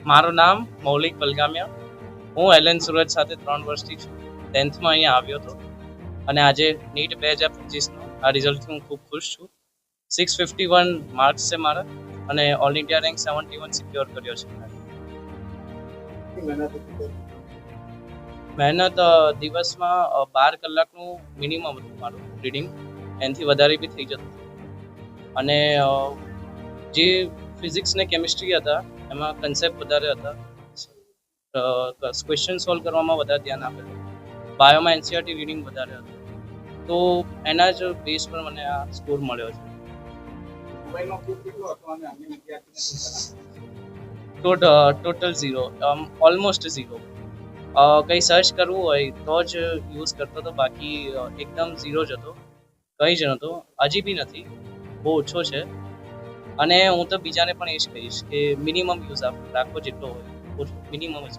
મારું નામ મૌલિક બલગામિયા. હું એલએન સુરત સાથે 3 વર્ષથી છું. 10th માં અહીંયા આવ્યો હતો અને આજે નીટ 2025નું આ રિઝલ્ટથી હું ખૂબ ખુશ છું. 651 માર્ક્સ છે મારા અને ઓલ ઇન્ડિયા રેન્ક 71 સિક્યોર કર્યો છે. મહેનત દિવસમાં 12 કલાકનું મિનિમમ હતું મારું રીડિંગ, એનાથી વધારે બી થઈ જતું. અને જે ફિઝિક્સ ને કેમિસ્ટ્રી હતા એમાં કન્સેપ્ટ વધારે હતા, ક્વેશ્ચન સોલ્વ કરવામાં વધારે ધ્યાન આપેલું. બાયોમાં એનસીઆરટી રીડિંગ વધારે હતું, તો એના જ બેઝ પર મને આ સ્કોર મળ્યો છે. Total 0, almost 0. કંઈ સર્ચ કરવું હોય તો જ યુઝ કરતો હતો, બાકી એકદમ 0 જ હતો, કંઈ જ નહોતો, હજી બી નથી, બહુ ઓછો છે. અને હું તો બીજાને પણ એ જ કહીશ કે મિનિમમ યુઝ રાખો, જેટલો હોય મિનિમમ જ.